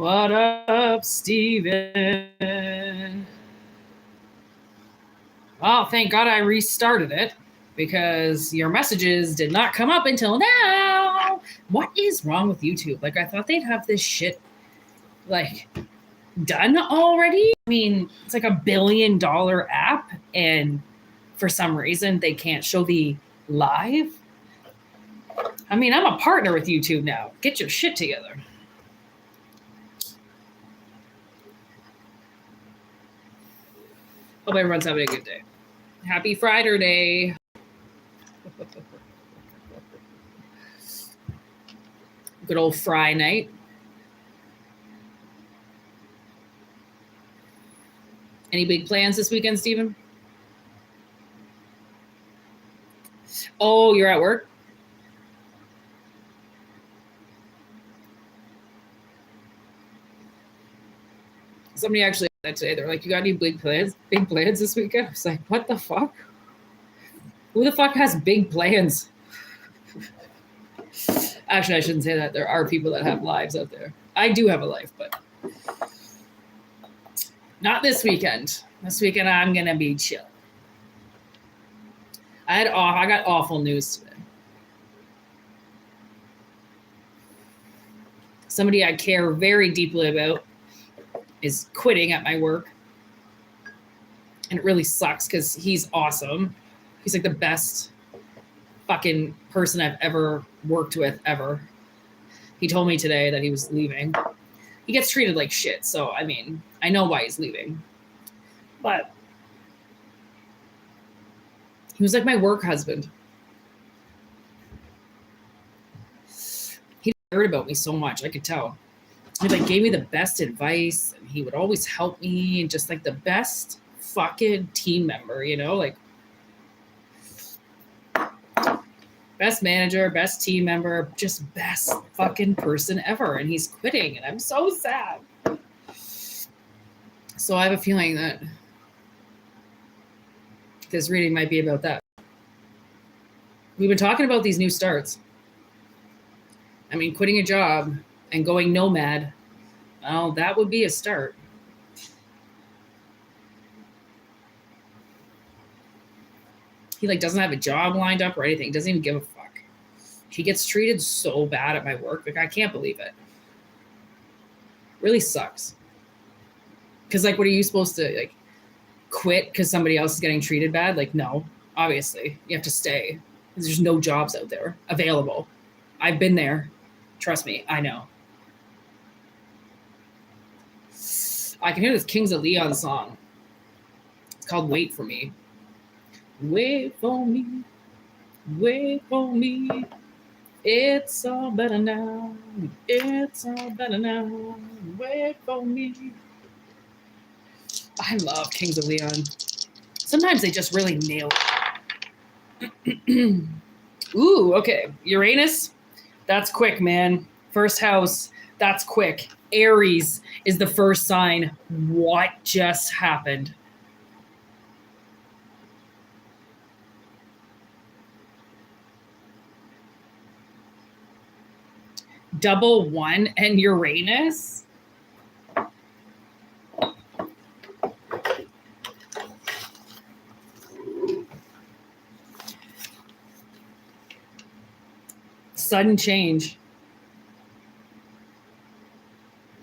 What up, Steven? Well, thank God I restarted it because your messages did not come up until now. What is wrong with YouTube? Like, I thought they'd have this shit, like, done already. I mean, it's like $1 billion app, and for some reason, they can't show the live. I mean, I'm a partner with YouTube now. Get your shit together. Hope everyone's having a good day. Happy Friday Day. Good old Fry night. Any big plans this weekend, Steven? Oh, you're at work? Somebody actually said today, they're like, you got any big plans this weekend? I was like, what the fuck? Who the fuck has big plans? Actually, I shouldn't say that. There are people that have lives out there. I do have a life, but not this weekend. This weekend, I'm going to be chill. I got awful news today. Somebody I care very deeply about is quitting at my work. And it really sucks because he's awesome. He's like the best fucking person I've ever worked with, ever. He told me today that he was leaving. He gets treated like shit, so I mean, I know why he's leaving. But he was like my work husband. He cared about me so much, I could tell. He like gave me the best advice, and he would always help me, and just like the best fucking team member, you know, like best manager, best team member, just best fucking person ever. And he's quitting, and I'm so sad. So I have a feeling that this reading might be about that. We've been talking about these new starts. I mean, quitting a job and going nomad, well, that would be a start. He like doesn't have a job lined up or anything. Doesn't even give a fuck. He gets treated so bad at my work. Like, I can't believe it. Really sucks. Because like, what are you supposed to like quit because somebody else is getting treated bad? Like, no, obviously you have to stay. There's no jobs out there available. I've been there. Trust me, I know. I can hear this Kings of Leon song. It's called Wait for Me. Wait for me. Wait for me. It's all better now. It's all better now. Wait for me. I love Kings of Leon. Sometimes they just really nail it. Ooh, okay. Uranus, that's quick, man. First house, that's quick. Aries is the first sign. What just happened? Double one and Uranus? Sudden change.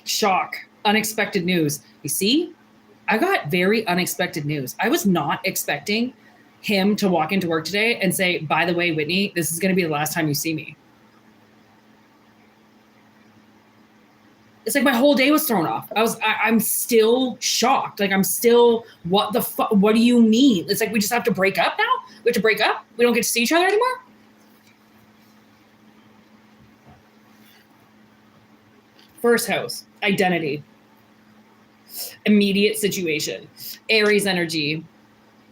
Shock. Unexpected news. You see? I got very unexpected news. I was not expecting him to walk into work today and say, by the way, Whitney, this is going to be the last time you see me. It's like my whole day was thrown off. I'm still shocked. Like, I'm still, what the fuck? What do you mean? It's like, we just have to break up now? We have to break up? We don't get to see each other anymore? First house, identity, immediate situation, Aries energy,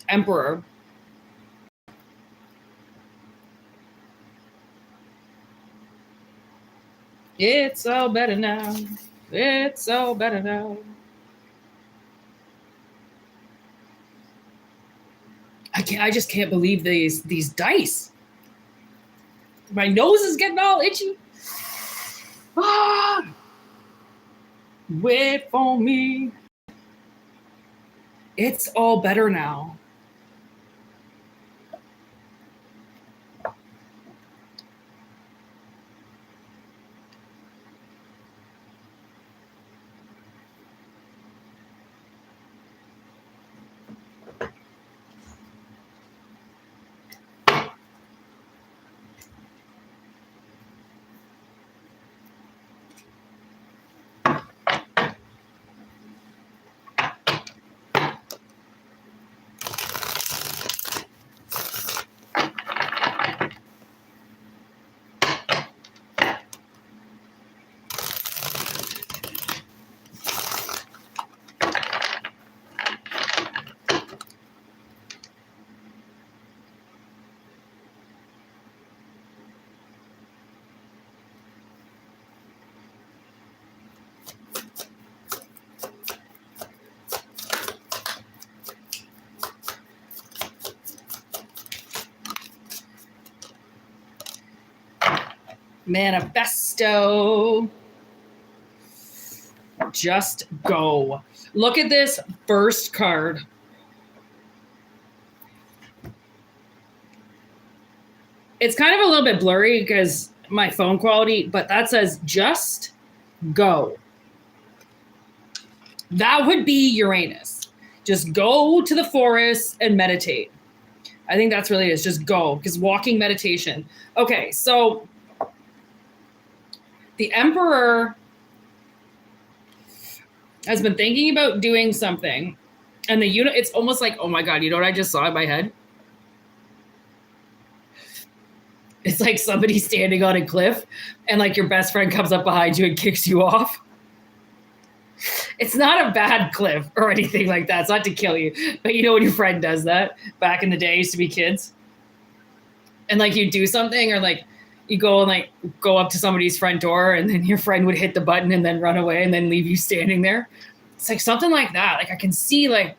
Emperor. It's all better now. It's all better now. I just can't believe these dice. My nose is getting all itchy. Ah. Wait for me. It's all better now. Manifesto. Just go. Look at this first card. It's kind of a little bit blurry because my phone quality, but that says just go. That would be Uranus. Just go to the forest and meditate. I think that's really it. Just go, because walking meditation. Okay, so the Emperor has been thinking about doing something, and it's almost like, oh my God, you know what I just saw in my head? It's like somebody standing on a cliff, and like your best friend comes up behind you and kicks you off. It's not a bad cliff or anything like that. It's not to kill you. But you know when your friend does that? Back in the day, used to be kids. And like you do something, or like you go and like go up to somebody's front door, and then your friend would hit the button and then run away and then leave you standing there. It's like something like that. Like I can see like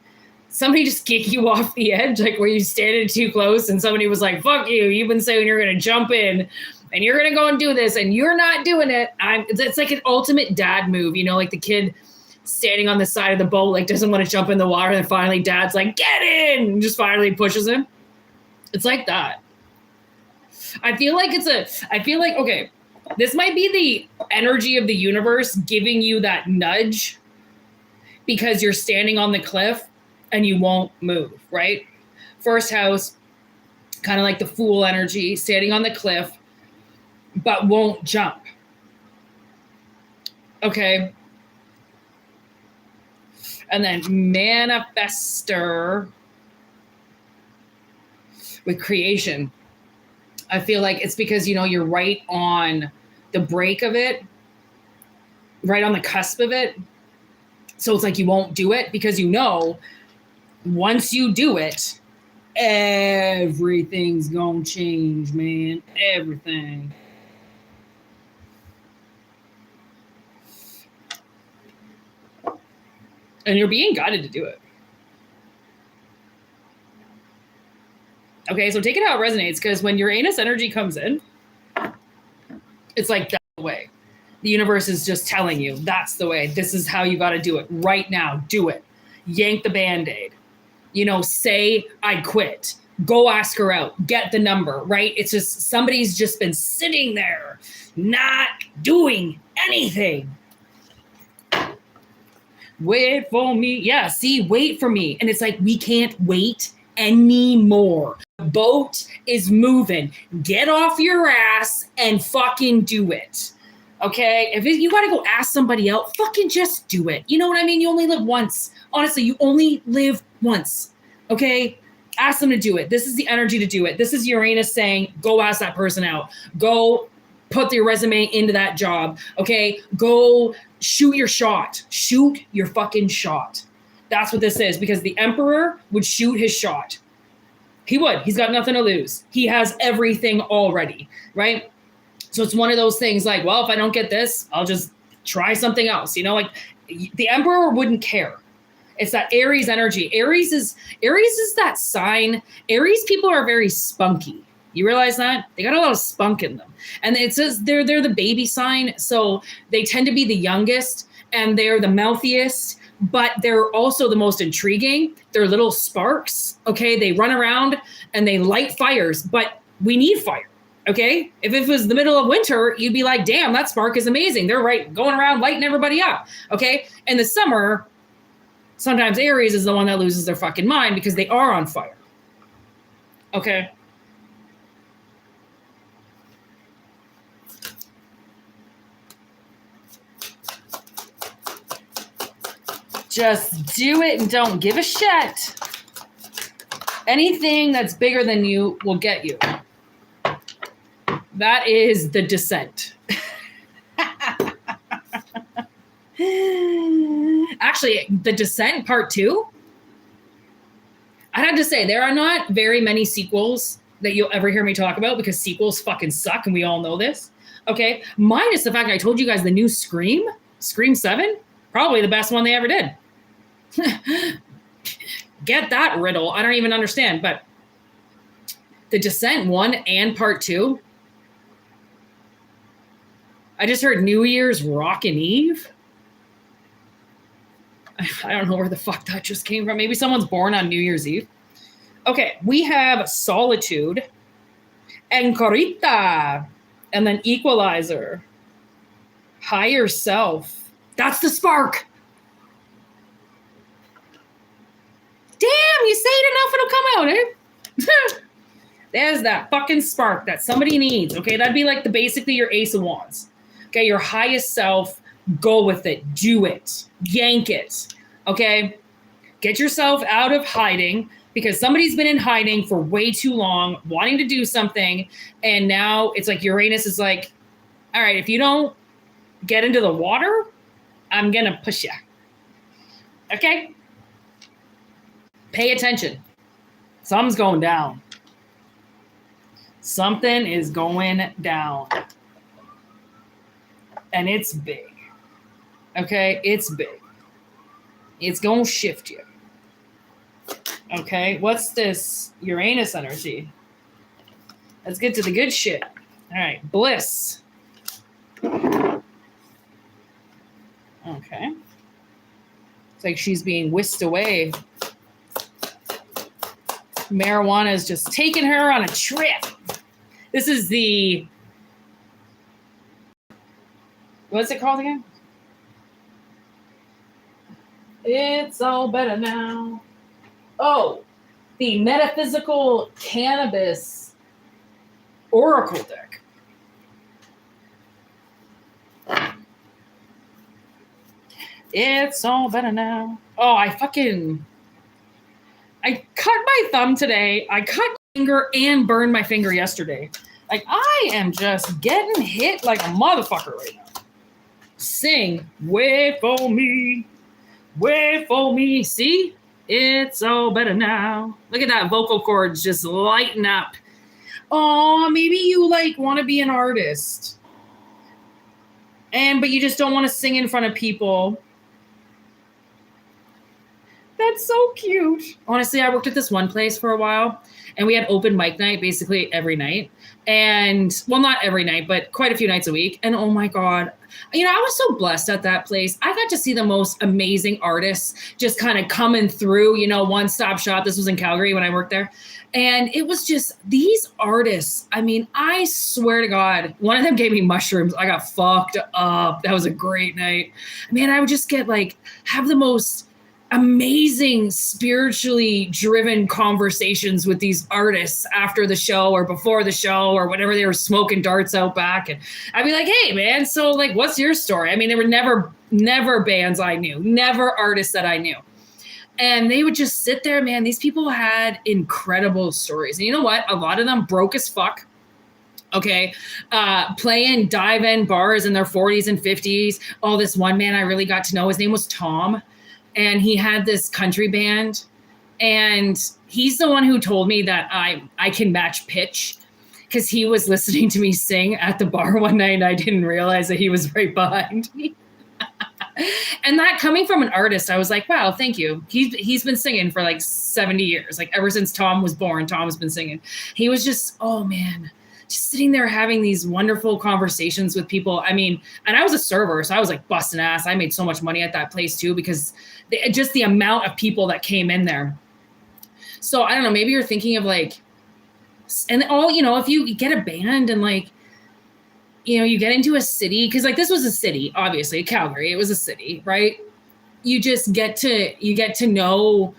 somebody just kick you off the edge, like where you standing too close and somebody was like, fuck you. You've been saying you're going to jump in and you're going to go and do this and you're not doing it. It's like an ultimate dad move, you know, like the kid standing on the side of the boat, like doesn't want to jump in the water. And finally dad's like, get in, and just finally pushes him. It's like that. I feel like okay, this might be the energy of the universe giving you that nudge because you're standing on the cliff and you won't move, right? First house, kind of like the Fool energy, standing on the cliff, but won't jump. Okay. And then Manifester with creation. I feel like it's because, you know, you're right on the break of it, right on the cusp of it. So it's like you won't do it because you know once you do it, everything's gonna change, man. Everything. And you're being guided to do it. Okay, so take it how it resonates, because when Uranus energy comes in, it's like that's the way. The universe is just telling you that's the way. This is how you got to do it right now. Do it. Yank the Band-Aid. You know, say I quit. Go ask her out. Get the number, right? It's just somebody's just been sitting there not doing anything. Wait for me. Yeah, see, wait for me. And it's like, we can't wait anymore. The boat is moving. Get off your ass and fucking do it. Okay? If you got to go ask somebody out, fucking just do it. You know what I mean? You only live once. Honestly, you only live once. Okay? Ask them to do it. This is the energy to do it. This is Uranus saying, go ask that person out. Go put your resume into that job. Okay? Go shoot your shot. Shoot your fucking shot. That's what this is, because the Emperor would shoot his shot. He would. He's got nothing to lose. He has everything already, right? So it's one of those things like, well, if I don't get this, I'll just try something else. You know, like the Emperor wouldn't care. It's that Aries energy. Aries is that sign. Aries people are very spunky. You realize that? They got a lot of spunk in them. And it says they're the baby sign. So they tend to be the youngest. and they're the mouthiest, but they're also the most intriguing. They're little sparks, okay? They run around and they light fires, but we need fire, okay? If it was the middle of winter, you'd be like, damn, that spark is amazing. They're right going around lighting everybody up, okay? In the summer, sometimes Aries is the one that loses their fucking mind because they are on fire, okay? Just do it and don't give a shit. Anything that's bigger than you will get you. That is the descent. Actually, the descent part 2, I have to say, there are not very many sequels that you'll ever hear me talk about because sequels fucking suck and we all know this. Okay? Minus the fact I told you guys the new Scream 7, probably the best one they ever did. Get that riddle. I don't even understand, but the Descent 1 and part 2. I just heard New Year's Rockin' Eve. I don't know where the fuck that just came from. Maybe someone's born on New Year's Eve. Okay, we have Solitude and Corita and then Equalizer. Higher Self. That's the spark. Damn, you say it enough, it'll come out, eh? There's that fucking spark that somebody needs, okay? That'd be like basically your Ace of Wands. Okay, your highest self, go with it, do it, yank it, okay? Get yourself out of hiding because somebody's been in hiding for way too long, wanting to do something, and now it's like Uranus is like, all right, if you don't get into the water, I'm gonna push you, okay? Pay attention. Something's going down. Something is going down. And it's big. Okay? It's big. It's going to shift you. Okay? What's this Uranus energy? Let's get to the good shit. All right. Bliss. Okay. It's like she's being whisked away. Marijuana is just taking her on a trip. This is the, what's it called again? It's all better now. Oh, the Metaphysical Cannabis Oracle deck. It's all better now. Oh, I cut my thumb today. I cut my finger and burned my finger yesterday. Like, I am just getting hit like a motherfucker right now. Sing, wait for me, wait for me. See? It's all better now. Look at that vocal cords just lighting up. Oh, maybe you like want to be an artist. But you just don't want to sing in front of people. That's so cute. Honestly, I worked at this one place for a while and we had open mic night basically every night. And well, not every night, but quite a few nights a week. And oh my God, I was so blessed at that place. I got to see the most amazing artists just kind of coming through, one-stop shop. This was in Calgary when I worked there. And it was just these artists. I swear to God, one of them gave me mushrooms. I got fucked up. That was a great night. Man, I would just get have the most amazing spiritually driven conversations with these artists after the show or before the show or whenever they were smoking darts out back. And I'd be like, hey man, so what's your story? There were never bands I knew, never artists that I knew. And they would just sit there, man. These people had incredible stories. And you know what? A lot of them broke as fuck. Okay. Playing dive-in bars in their 40s and 50s. Oh, this one man I really got to know, his name was Tom. And he had this country band, and he's the one who told me that I can match pitch because he was listening to me sing at the bar one night and I didn't realize that he was right behind me. And that coming from an artist, I was like, wow, thank you. He's been singing for 70 years. Ever since Tom was born, Tom's been singing. He was just, oh man, just sitting there having these wonderful conversations with people. I mean, and I was a server, so I was like busting ass. I made so much money at that place too, because just the amount of people that came in there. So I don't know, maybe you're thinking of like, and if you get a band and like, you get into a city, because like this was a city, obviously, Calgary, it was a city, right? You just get to know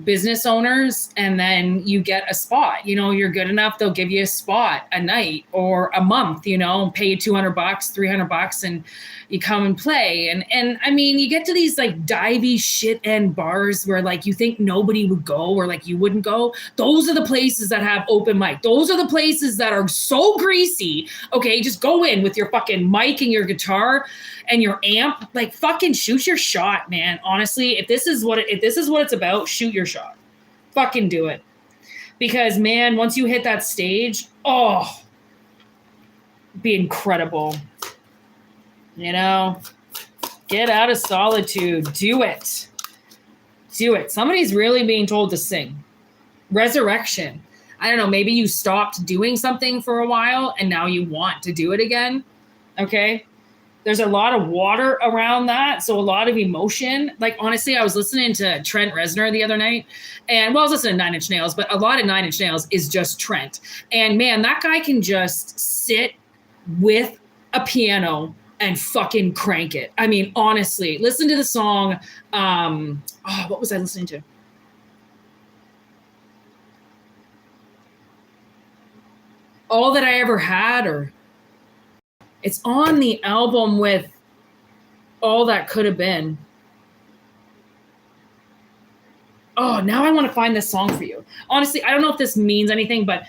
business owners, and then you get a spot. You're good enough, they'll give you a spot a night or a month, pay you $200, $300, and you come and play. And I mean, you get to these like divey shit end bars where like you think nobody would go, or like you wouldn't go. Those are the places that have open mic. Those are the places that are so greasy. Okay, just go in with your fucking mic and your guitar and your amp, like fucking shoot your shot, man. Honestly, if this is what it's about, shoot your shot. Fucking do it. Because man, once you hit that stage, be incredible. Get out of solitude. Do it. Somebody's really being told to sing. Resurrection. I don't know, maybe you stopped doing something for a while and now you want to do it again. Okay. There's a lot of water around that. So a lot of emotion. Like, honestly, I was listening to Trent Reznor the other night, and I was listening to Nine Inch Nails, but a lot of Nine Inch Nails is just Trent. And man, that guy can just sit with a piano and fucking crank it. I mean, honestly, listen to the song. What was I listening to? All That I Ever Had, or it's on the album with All That Could Have Been. Oh, now I want to find this song for you. Honestly, I don't know if this means anything, but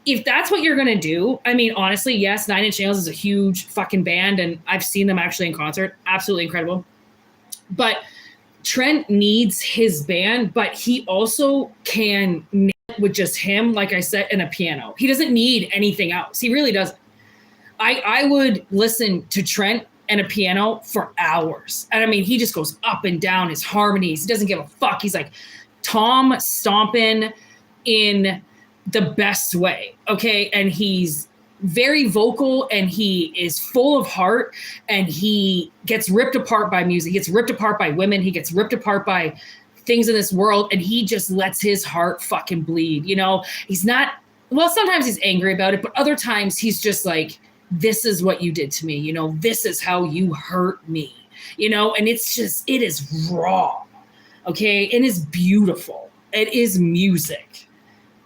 if that's what you're going to do, I mean, honestly, yes, Nine Inch Nails is a huge fucking band, and I've seen them actually in concert. Absolutely incredible. But Trent needs his band, but he also can nail it with just him, like I said, and a piano. He doesn't need anything else. He really doesn't. I would listen to Trent and a piano for hours. And I mean, he just goes up and down his harmonies. He doesn't give a fuck. He's like Tom stomping in the best way. Okay. And he's very vocal, and he is full of heart, and he gets ripped apart by music. He gets ripped apart by women. He gets ripped apart by things in this world. And he just lets his heart fucking bleed. He's not, well, sometimes he's angry about it, but other times he's just like, this is what you did to me. This is how you hurt me, and it is raw. Okay. It is beautiful. It is music.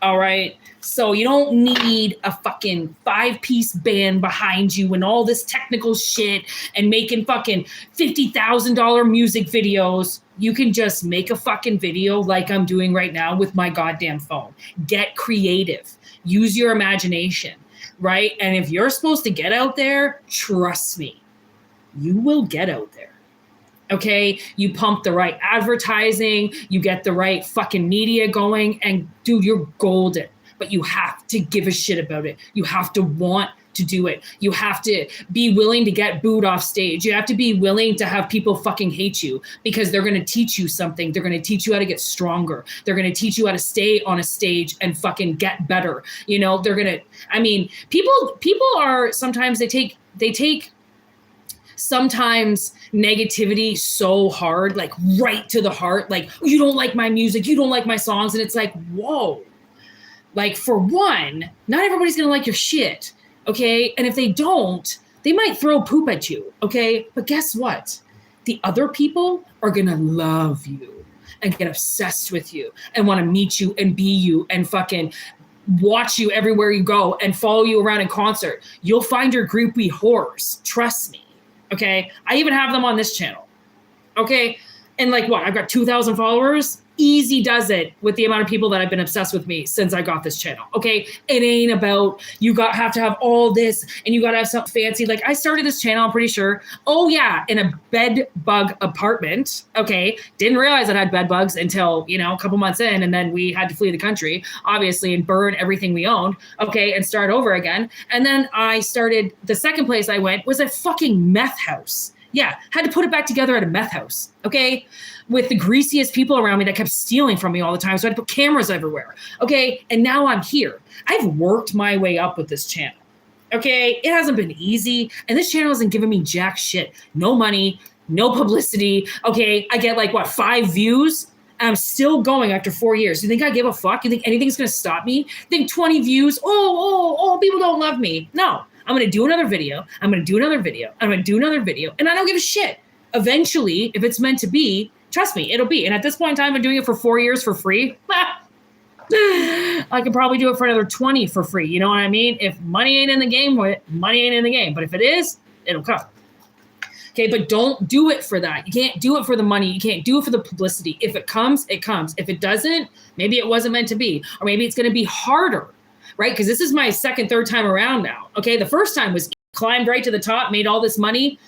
All right. So you don't need a fucking 5-piece band behind you and all this technical shit and making fucking $50,000 music videos. You can just make a fucking video like I'm doing right now with my goddamn phone. Get creative. Use your imagination. Right? And if you're supposed to get out there, trust me, you will get out there. Okay? You pump the right advertising, you get the right fucking media going, and dude, you're golden. But you have to give a shit about it. You have to want to do it. You have to be willing to get booed off stage. You have to be willing to have people fucking hate you, because they're going to teach you something. They're going to teach you how to get stronger. They're going to teach you how to stay on a stage and fucking get better. They're going to, I mean, people are sometimes they take sometimes negativity so hard, like right to the heart. Like, you don't like my music. You don't like my songs. And it's like, whoa, like, for one, not everybody's going to like your shit. Okay. And if they don't, they might throw poop at you. Okay. But guess what? The other people are going to love you and get obsessed with you and want to meet you and be you and fucking watch you everywhere you go and follow you around in concert. You'll find your groupie whores. Trust me. Okay. I even have them on this channel. Okay. And like what? I've got 2,000 followers. Easy does it with the amount of people that have been obsessed with me since I got this channel. Okay. It ain't about have to have all this and you got to have something fancy. Like, I started this channel, I'm pretty sure. Oh yeah. In a bed bug apartment. Okay. Didn't realize I had bed bugs until, a couple months in, and then we had to flee the country, obviously, and burn everything we owned. Okay. And start over again. And then I started, the second place I went was a fucking meth house Yeah, had to put it back together at a meth house, okay? With the greasiest people around me that kept stealing from me all the time. So I had to put cameras everywhere, okay? And now I'm here. I've worked my way up with this channel, okay? It hasn't been easy. And this channel hasn't given me jack shit. No money, no publicity, okay? I get like, what, 5 views? I'm still going after 4 years. You think I give a fuck? You think anything's gonna stop me? Think 20 views? Oh, people don't love me. No. I'm going to do another video. I'm going to do another video. I'm going to do another video. And I don't give a shit. Eventually, if it's meant to be, trust me, it'll be. And at this point in time, I'm doing it for 4 years for free. I could probably do it for another 20 for free. You know what I mean? If money ain't in the game, money ain't in the game. But if it is, it'll come. Okay, but don't do it for that. You can't do it for the money. You can't do it for the publicity. If it comes, it comes. If it doesn't, maybe it wasn't meant to be. Or maybe it's going to be harder. Right? Because this is my second, third time around now. Okay. The first time was climbed right to the top, made all this money,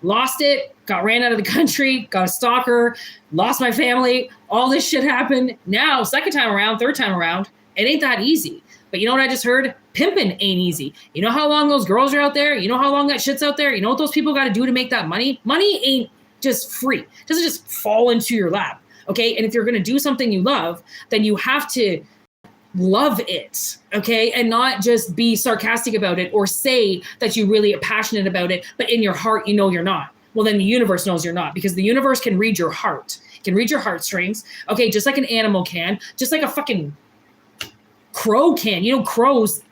lost it, got ran out of the country, got a stalker, lost my family. All this shit happened. Now, second time around, third time around, it ain't that easy. But you know what I just heard? Pimping ain't easy. You know how long those girls are out there? You know how long that shit's out there? You know what those people got to do to make that money? Money ain't just free. It doesn't just fall into your lap. Okay. And if you're going to do something you love, then you have to love it, okay? And not just be sarcastic about it or say that you really are passionate about it, but in your heart, you know you're not. Well, then the universe knows you're not, because the universe can read your heart, can read your heartstrings, okay? Just like an animal can, just like a fucking crow can. You know, crows,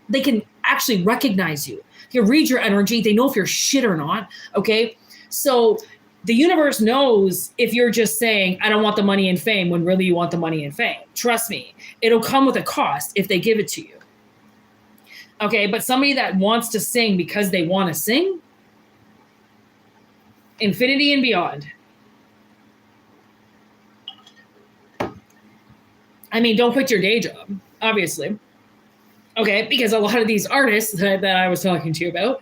they can actually recognize you. They can read your energy. They know if you're shit or not, okay? So the universe knows if you're just saying, I don't want the money and fame, when really you want the money and fame. Trust me, it'll come with a cost if they give it to you. Okay, but somebody that wants to sing because they want to sing, infinity and beyond. I mean, don't quit your day job, obviously. Okay, because a lot of these artists that I was talking to you about,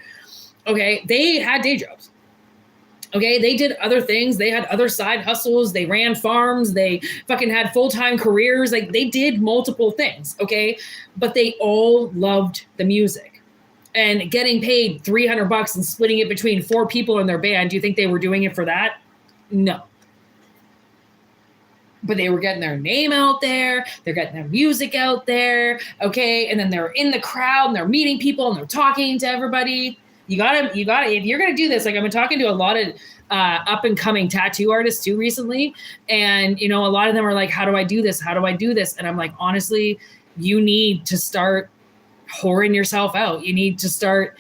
okay, they had day jobs. Okay, they did other things. They had other side hustles. They ran farms. They fucking had full-time careers. Like, they did multiple things, okay? But they all loved the music. And getting paid $300 and splitting it between 4 people in their band, do you think they were doing it for that? No. But they were getting their name out there. They're getting their music out there, okay? And then they're in the crowd and they're meeting people and they're talking to everybody. You gotta, if you're gonna do this, like, I've been talking to a lot of up and coming tattoo artists too recently. And, you know, a lot of them are like, how do I do this? How do I do this? And I'm like, honestly, you need to start whoring yourself out. You need to start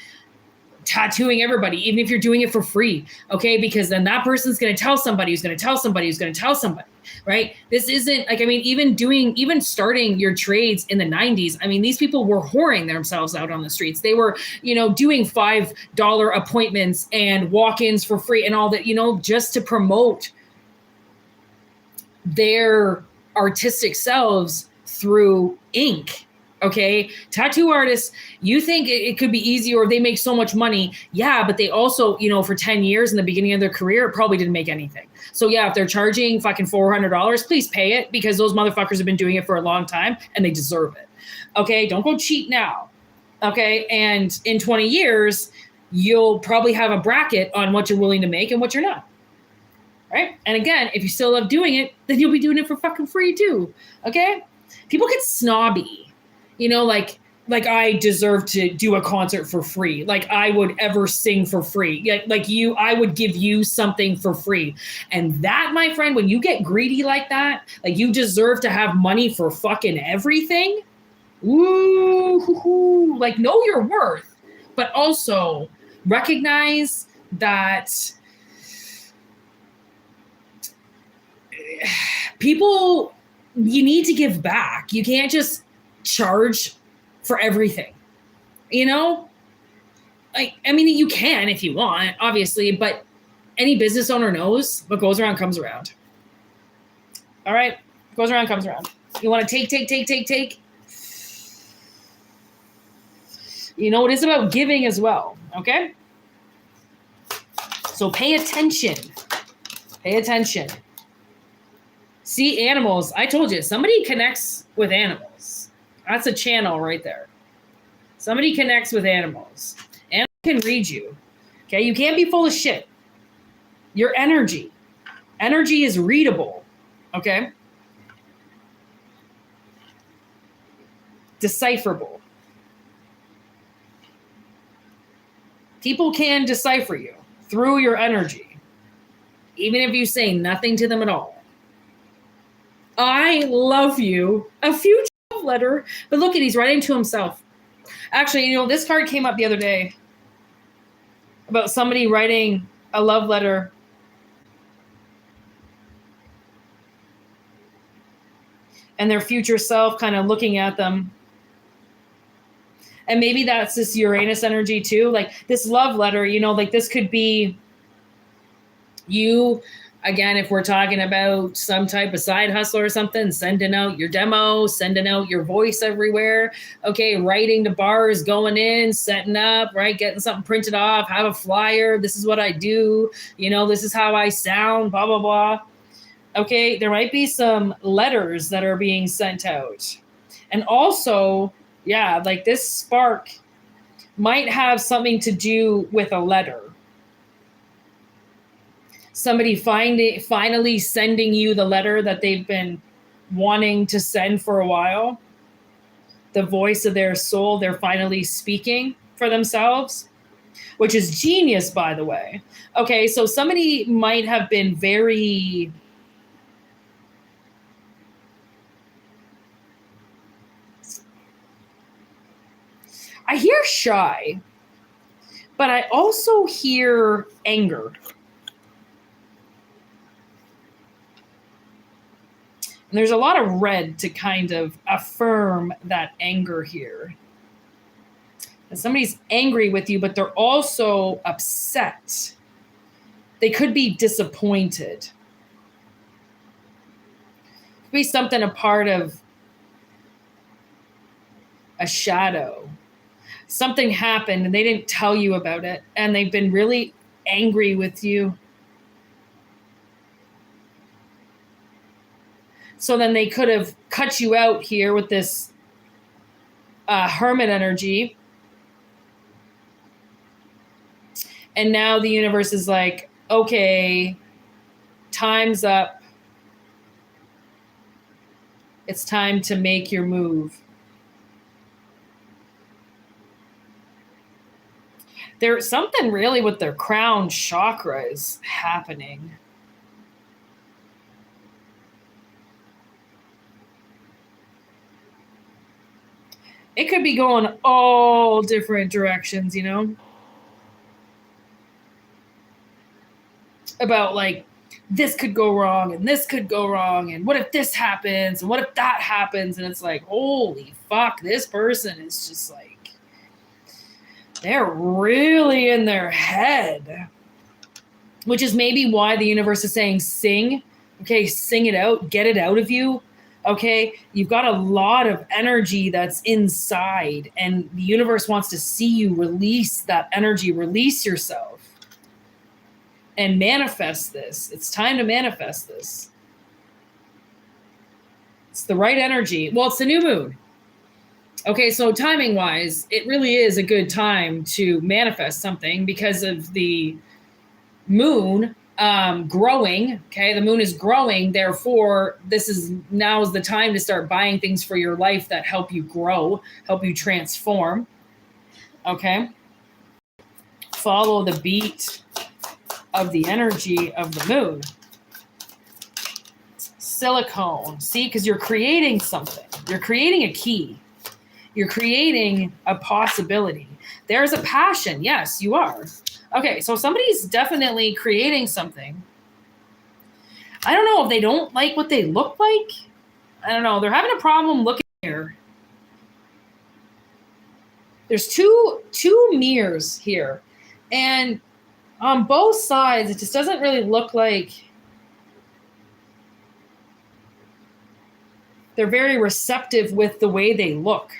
tattooing everybody, even if you're doing it for free. Okay. Because then that person's going to tell somebody who's going to tell somebody who's going to tell somebody. Right. This isn't like, I mean, even starting your trades in the 90s, I mean, these people were whoring themselves out on the streets. They were, you know, doing $5 appointments and walk-ins for free and all that, you know, just to promote their artistic selves through ink. Okay. Tattoo artists, you think it could be easy or they make so much money. Yeah. But they also, you know, for 10 years in the beginning of their career, it probably didn't make anything. So yeah, if they're charging fucking $400, please pay it, because those motherfuckers have been doing it for a long time and they deserve it. Okay. Don't go cheat now. Okay. And in 20 years, you'll probably have a bracket on what you're willing to make and what you're not. Right. And again, if you still love doing it, then you'll be doing it for fucking free too. Okay. People get snobby. You know, like I deserve to do a concert for free. Like I would ever sing for free. Like you, I would give you something for free. And that, my friend, when you get greedy like that, like you deserve to have money for fucking everything. Ooh, like know your worth, but also recognize that people, you need to give back. You can't just charge for everything, you know? Like, I mean, you can if you want, obviously, but any business owner knows what goes around comes around. All right? Goes around comes around. You want to take. You know, it is about giving as well, okay? So pay attention. Pay attention. See animals. I told you, somebody connects with animals. That's a channel right there. Somebody connects with animals. Animals can read you. Okay, you can't be full of shit. your energy. Energy is readable, okay? Decipherable. People can decipher you through your energy, even if you say nothing to them at all. I love you. A future love letter. But look at, he's writing to himself. Actually, you know, this card came up the other day about somebody writing a love letter and their future self kind of looking at them. And maybe that's this Uranus energy too. Like this love letter, you know, like this could be you, again, if we're talking about some type of side hustle or something, sending out your demo, sending out your voice everywhere. Okay, writing to bars, going in, setting up, right? Getting something printed off, have a flyer. This is what I do. You know, this is how I sound, blah, blah, blah. Okay, there might be some letters that are being sent out. And also, yeah, like this spark might have something to do with a letter. Somebody finally sending you the letter that they've been wanting to send for a while. The voice of their soul, they're finally speaking for themselves, which is genius, by the way. Okay, so somebody might have been very... I hear shy, but I also hear anger. And there's a lot of red to kind of affirm that anger here. And somebody's angry with you, but they're also upset. They could be disappointed. Could be something a part of a shadow. Something happened and they didn't tell you about it, and they've been really angry with you. So then they could have cut you out here with this hermit energy. And now the universe is like, okay, time's up. It's time to make your move. There's something really with their crown chakra is happening. It could be going all different directions, you know? About like, this could go wrong and this could go wrong. And what if this happens? And what if that happens? And it's like, holy fuck, this person is just like, they're really in their head. Which is maybe why the universe is saying sing. Okay, sing it out, get it out of you. Okay, you've got a lot of energy that's inside, and the universe wants to see you release that energy, release yourself, and manifest this. It's time to manifest this. It's the right energy. Well, it's the new moon. Okay, so timing-wise, it really is a good time to manifest something because of the moon growing. Okay, the moon is growing. Therefore, now is the time to start buying things for your life that help you grow, help you transform. Okay, follow the beat of the energy of the moon. Silicone, see, because you're creating something. You're creating a key. You're creating a possibility. There's a passion. Yes, you are. Okay, so somebody's definitely creating something. I don't know if they don't like what they look like. I don't know. They're having a problem looking here. There's two mirrors here. And on both sides, it just doesn't really look like they're very receptive with the way they look.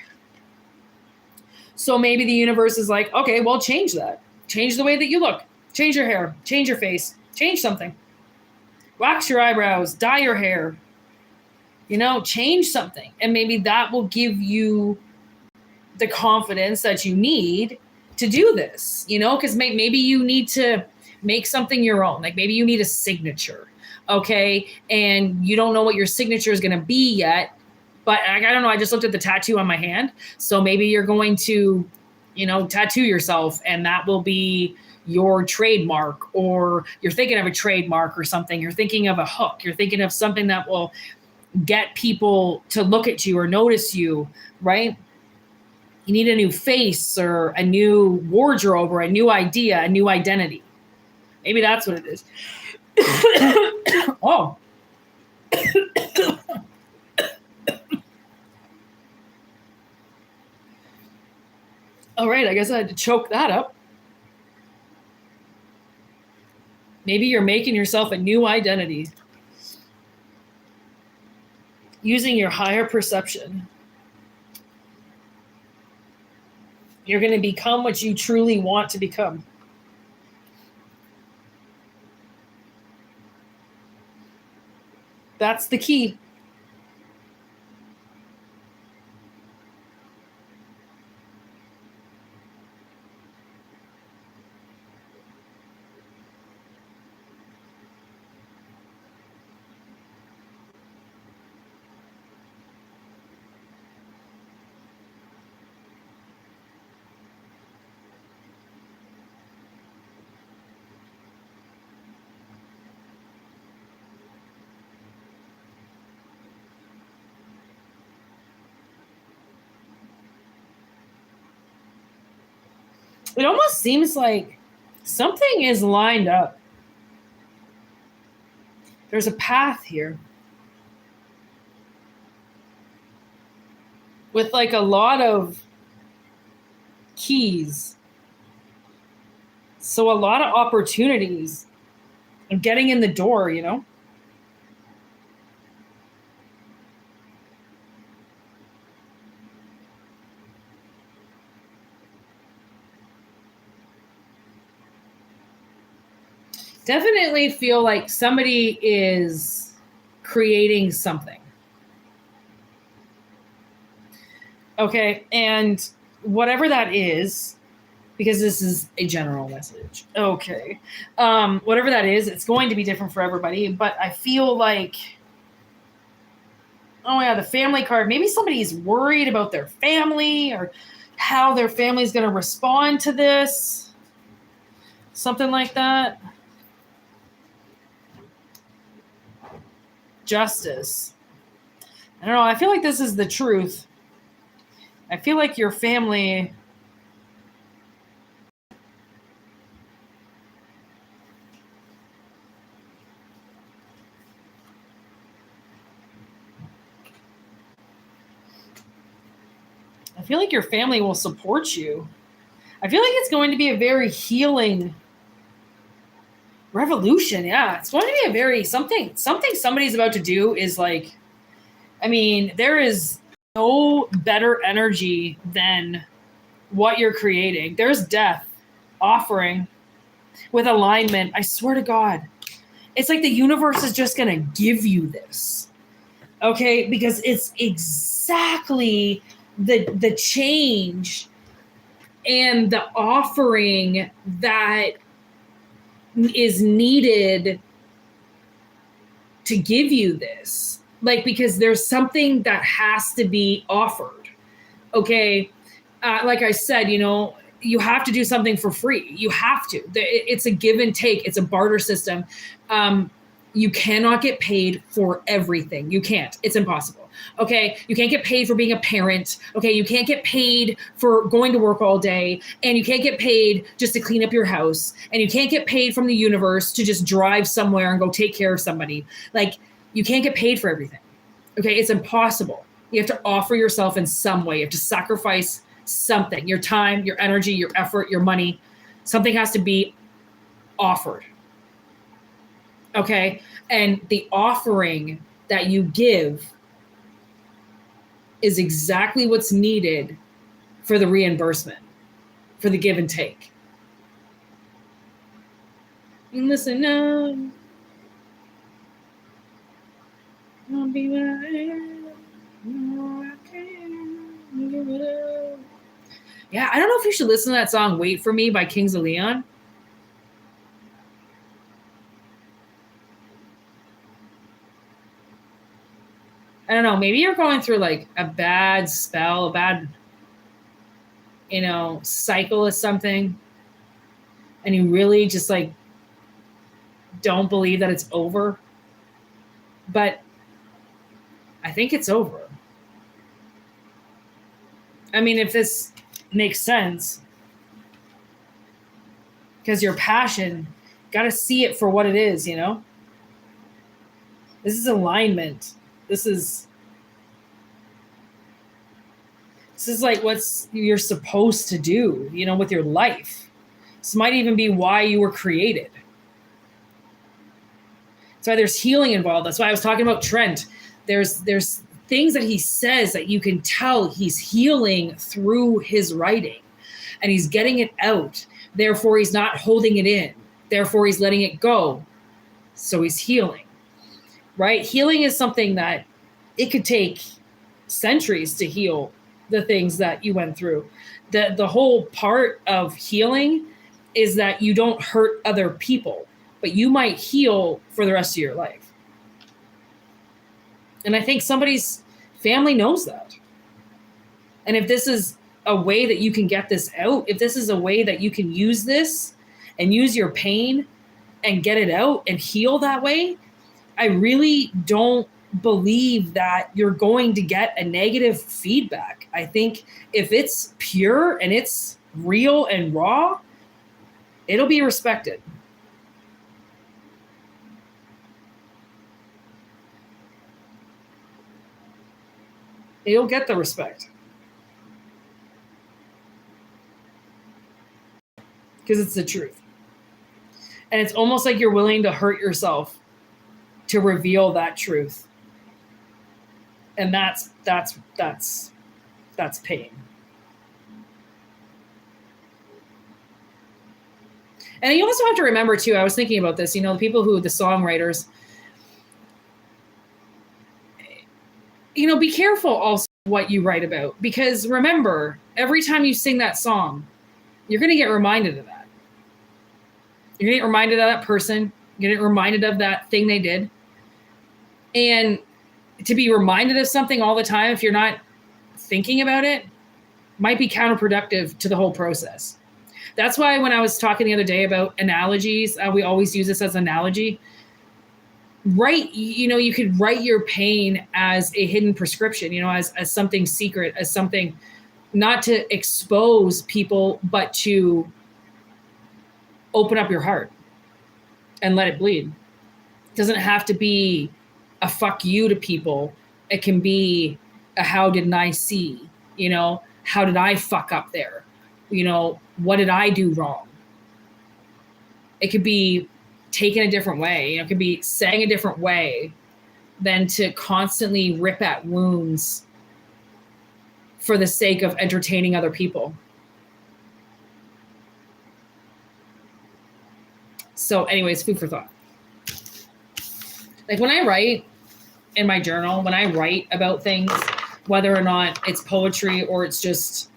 So maybe the universe is like, okay, well, change that. Change the way that you look. Change your hair. Change your face. Change something. Wax your eyebrows. Dye your hair. You know, change something. And maybe that will give you the confidence that you need to do this. You know, because maybe you need to Make something your own. Like maybe you need a signature, okay? And you don't know what your signature is going to be yet. But I don't know. I just looked at the tattoo on my hand. So maybe you're going to, tattoo yourself, and that will be your trademark, or you're thinking of a trademark or something. You're thinking of a hook. You're thinking of something that will get people to look at you or notice you, right? You need a new face or a new wardrobe or a new idea, a new identity. Maybe that's what it is. Oh. All right, I guess I had to choke that up. Maybe you're making yourself a new identity. Using your higher perception. You're going to become what you truly want to become. That's the key. It almost seems like something is lined up. There's a path here. With like a lot of keys. So a lot of opportunities of getting in the door, Definitely feel like somebody is creating something. Okay, and whatever that is, because this is a general message. Okay. Whatever that is, it's going to be different for everybody, but I feel like, oh yeah, the family card, maybe somebody's worried about their family or how their family's going to respond to this. Something like that. Justice. I don't know. I feel like this is the truth. I feel like your family will support you. I feel like it's going to be a very healing revolution. Yeah, it's going to be a very something somebody's about to do is like, I mean, there is no better energy than what you're creating. There's death offering with alignment. I swear to God, it's like the universe is just going to give you this. Okay, because it's exactly the change and the offering that is needed to give you this. Like, because there's something that has to be offered. Okay, like I said, you have to do something for free. You have to. It's a give and take. It's a barter system. You cannot get paid for everything. You can't. It's impossible. Okay, you can't get paid for being a parent. Okay, you can't get paid for going to work all day, and you can't get paid just to clean up your house, and you can't get paid from the universe to just drive somewhere and go take care of somebody. Like, you can't get paid for everything. Okay, it's impossible. You have to offer yourself in some way. You have to sacrifice something, your time, your energy, your effort, your money. Something has to be offered. Okay, and the offering that you give is exactly what's needed for the reimbursement, for the give and take. And listen now, I'll be what I am. No, I can't give it up. Yeah, I don't know if you should listen to that song "Wait for Me" by Kings of Leon. don't know, maybe you're going through like a bad spell, a bad, cycle or something. And you really just like don't believe that it's over. But I think it's over. I mean, if this makes sense, because your passion, got to see it for what it is, This is alignment. This is like what's you're supposed to do, with your life. This might even be why you were created. That's why there's healing involved. That's why I was talking about Trent. There's things that he says that you can tell he's healing through his writing, and he's getting it out. Therefore, he's not holding it in. Therefore, he's letting it go. So he's healing, right? Healing is something that it could take centuries to heal the things that you went through. The whole part of healing is that you don't hurt other people, but you might heal for the rest of your life. And I think somebody's family knows that. And if this is a way that you can get this out, if this is a way that you can use this and use your pain and get it out and heal that way, I really don't believe that you're going to get a negative feedback. I think if it's pure and it's real and raw, it'll be respected. You'll get the respect. Because it's the truth. And it's almost like you're willing to hurt yourself to reveal that truth. And that's pain. And you also have to remember too, I was thinking about this, the songwriters, be careful also what you write about, because remember, every time you sing that song, you're going to get reminded of that. You're going to get reminded of that person. You're going to get reminded of that thing they did. And to be reminded of something all the time, if you're not thinking about it, might be counterproductive to the whole process. That's why when I was talking the other day about analogies, we always use this as an analogy. You could write your pain as a hidden prescription, as something secret, as something not to expose people, but to open up your heart and let it bleed. It doesn't have to be a fuck you to people. It can be a how did I see, how did I fuck up there? What did I do wrong? It could be taken a different way. It could be saying a different way than to constantly rip at wounds for the sake of entertaining other people. So anyways, food for thought. Like when I write in my journal, when I write about things, whether or not it's poetry or it's just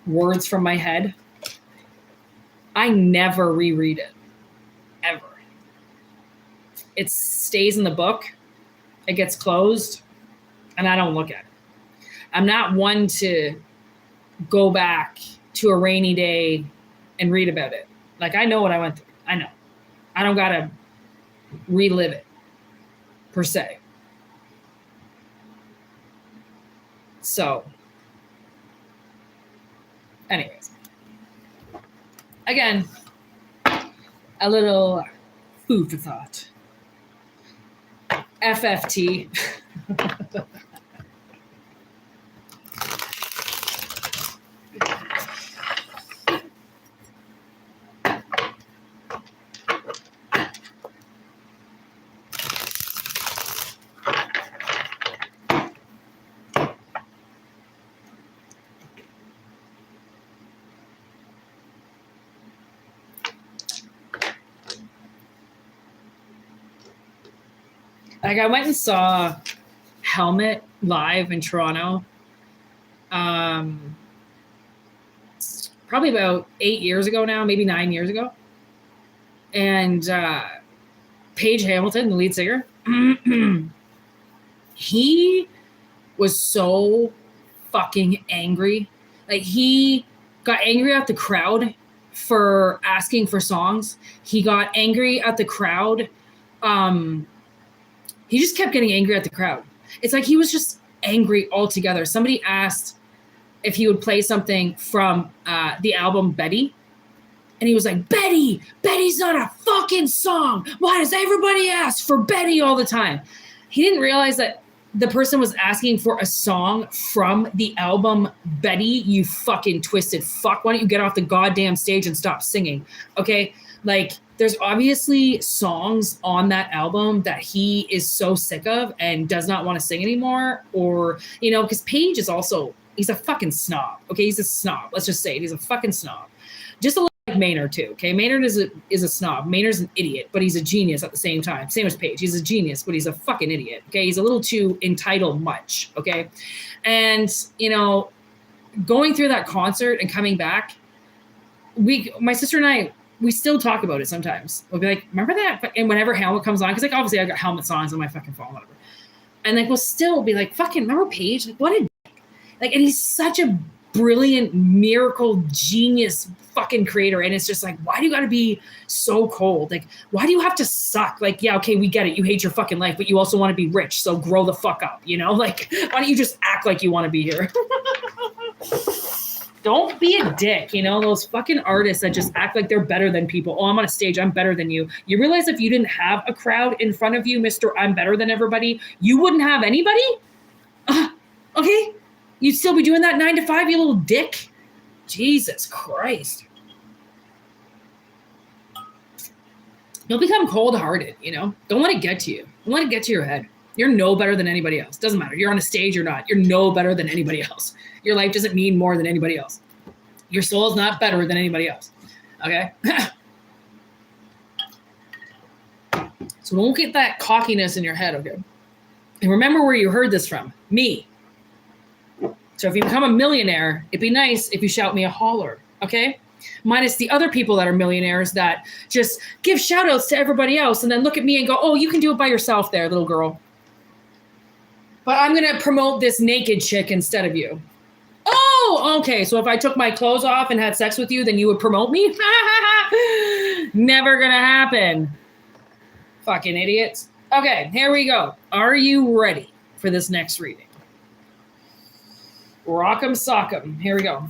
words from my head, I never reread it, ever. It stays in the book, it gets closed, and I don't look at it. I'm not one to go back to a rainy day and read about it. Like, I know what I went through. I know. I don't got to relive it, per se. So, anyways. Again, a little food for thought. FFT. Like, I went and saw Helmet live in Toronto, probably about 8 years ago now, maybe 9 years ago. And Paige Hamilton, the lead singer, he was so fucking angry. Like, he got angry at the crowd for asking for songs. He got angry at the crowd. He just kept getting angry at the crowd. It's like he was just angry altogether. Somebody asked if he would play something from the album Betty. And he was like, Betty's not a fucking song. Why does everybody ask for Betty all the time? He didn't realize that the person was asking for a song from the album Betty. You fucking twisted fuck. Why don't you get off the goddamn stage and stop singing? Okay? Like, there's obviously songs on that album that he is so sick of and does not want to sing anymore. Or, you know, because Paige is also, he's a fucking snob. Okay? He's a snob. Let's just say it. He's a fucking snob. Just a little like Maynard too. Okay, Maynard is a snob. Maynard's an idiot, but he's a genius at the same time. Same as Paige. He's a genius, but he's a fucking idiot. Okay, he's a little too entitled much. Okay, and you know, going through that concert and coming back, my sister and I, we still talk about it sometimes. We'll be like, remember that? And whenever Helmet comes on, because like obviously I got Helmet songs on my fucking phone, whatever. And like we'll still be like, fucking remember Paige? Like what a like, and he's such a brilliant, miracle, genius fucking creator. And it's just like, why do you gotta be so cold? Like, why do you have to suck? Like, yeah, okay, we get it. You hate your fucking life, but you also want to be rich. So grow the fuck up, you know? Like, why don't you just act like you want to be here? Don't be a dick, you know? Those fucking artists that just act like they're better than people. Oh, I'm on a stage, I'm better than you. You realize if you didn't have a crowd in front of you, Mr. I'm better than everybody, you wouldn't have anybody? Okay? You'd still be doing that 9 to 5, you little dick. Jesus Christ. You'll become cold-hearted, you know? Don't let it get to you. Don't let it get to your head. You're no better than anybody else. Doesn't matter. You're on a stage or not. You're no better than anybody else. Your life doesn't mean more than anybody else. Your soul is not better than anybody else. Okay? So don't get that cockiness in your head, okay? And remember where you heard this from. Me. So if you become a millionaire, it'd be nice if you shout me a holler, okay? Minus the other people that are millionaires that just give shout outs to everybody else and then look at me and go, oh, you can do it by yourself there, little girl. But I'm going to promote this naked chick instead of you. Oh, okay. So if I took my clothes off and had sex with you, then you would promote me? Never going to happen. Fucking idiots. Okay, here we go. Are you ready for this next reading? Rock'em sock'em. Here we go.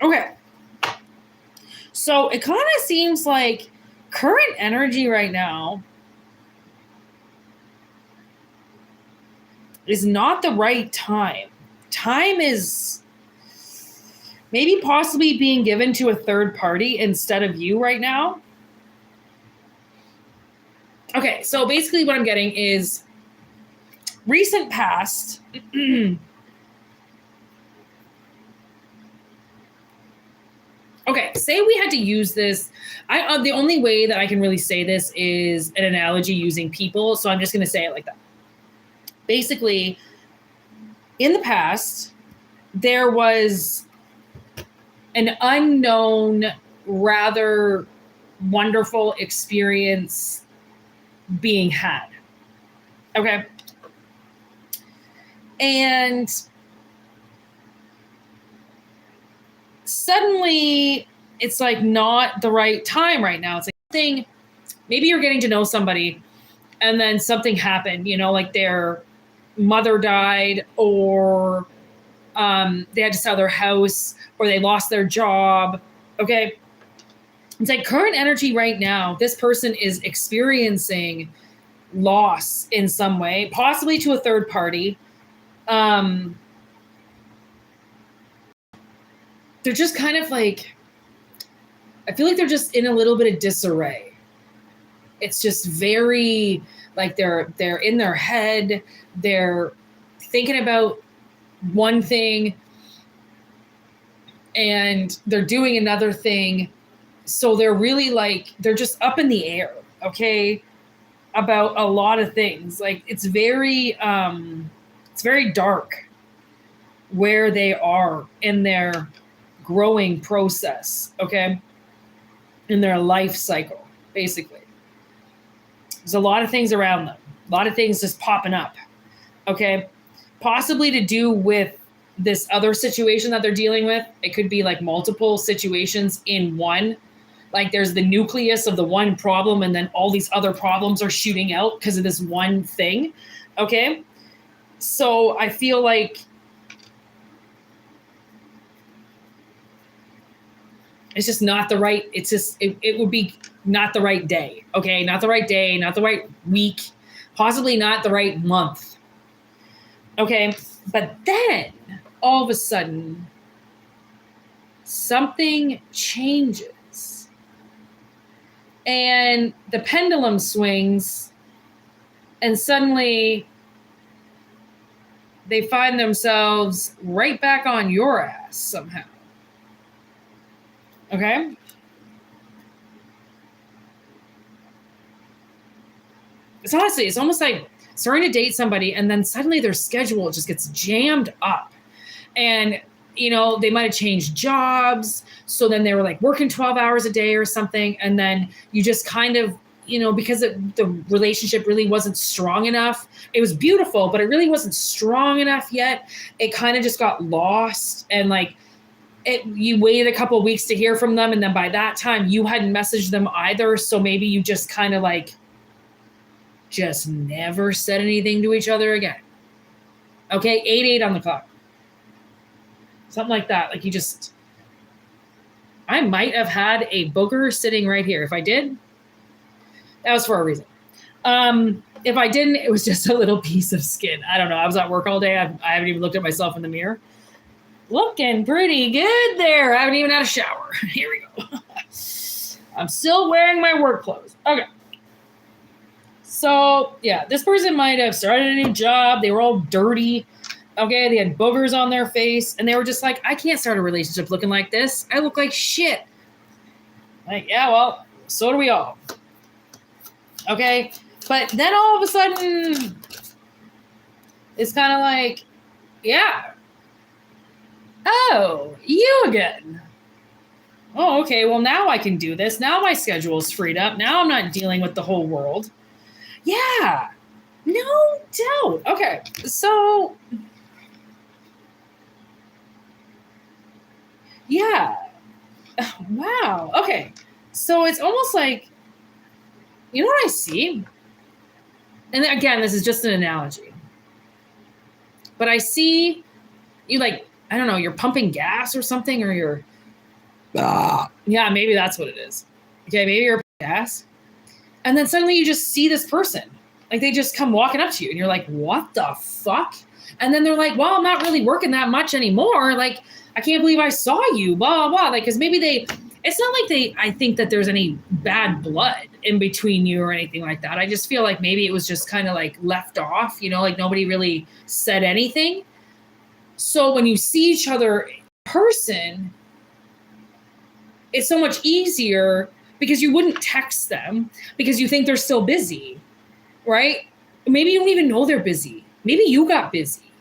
Okay. So it kind of seems like current energy right now is not the right time. Time is maybe possibly being given to a third party instead of you right now. Okay, so basically what I'm getting is recent past. Okay, say we had to use this. The only way that I can really say this is an analogy using people, so I'm just going to say it like that. Basically, in the past, there was an unknown, rather wonderful experience being had. Okay? And suddenly it's like not the right time right now. It's like maybe you're getting to know somebody and then something happened, you know, like their mother died or They had to sell their house or they lost their job. Okay. It's like current energy right now, this person is experiencing loss in some way, possibly to a third party. They're just kind of like, I feel like they're just in a little bit of disarray. It's just very like they're in their head. They're thinking about one thing and they're doing another thing. So they're really like, they're just up in the air, okay, about a lot of things. Like it's very dark where they are in their growing process, okay, in their life cycle, basically. There's a lot of things around them, a lot of things just popping up, okay, possibly to do with this other situation that they're dealing with. It could be like multiple situations in one. Like there's the nucleus of the one problem and then all these other problems are shooting out because of this one thing. Okay. So I feel like it's just not the right, it's just, it would be not the right day. Okay. Not the right day, not the right week, possibly not the right month. Okay. But then all of a sudden something changes. And the pendulum swings, and suddenly they find themselves right back on your ass somehow. Okay? It's honestly, it's almost like starting to date somebody, and then suddenly their schedule just gets jammed up. And you know, they might have changed jobs. So then they were like working 12 hours a day or something. And then you just kind of, you know, because the relationship really wasn't strong enough. It was beautiful, but it really wasn't strong enough yet. It kind of just got lost. And like you waited a couple of weeks to hear from them. And then by that time you hadn't messaged them either. So maybe you just kind of like just never said anything to each other again. Okay. 8 on the clock. Something like that. Like you just, I might have had a booger sitting right here. If I did, that was for a reason. If I didn't, it was just a little piece of skin. I don't know. I was at work all day. I haven't even looked at myself in the mirror. Looking pretty good there. I haven't even had a shower. Here we go. I'm still wearing my work clothes. Okay. So yeah, this person might have started a new job. They were all dirty. Okay, they had boogers on their face, and they were just like, I can't start a relationship looking like this. I look like shit. Like, yeah, well, so do we all. Okay, but then all of a sudden, it's kind of like, yeah. Oh, you again. Oh, okay, well, now I can do this. Now my schedule's freed up. Now I'm not dealing with the whole world. Yeah, no doubt. Okay, so... yeah. Wow. Okay. So it's almost like, you know what I see? And again, this is just an analogy. But I see you like, I don't know, you're pumping gas or something, or you're, yeah, maybe that's what it is. Okay, maybe you're pumping gas. And then suddenly you just see this person. Like they just come walking up to you and you're like, what the fuck? And then they're like, well, I'm not really working that much anymore. Like, I can't believe I saw you, blah, blah. Like, because maybe it's not like I think that there's any bad blood in between you or anything like that. I just feel like maybe it was just kind of like left off, you know, like nobody really said anything. So when you see each other in person, it's so much easier because you wouldn't text them because you think they're still busy, right? Maybe you don't even know they're busy. Maybe you got busy.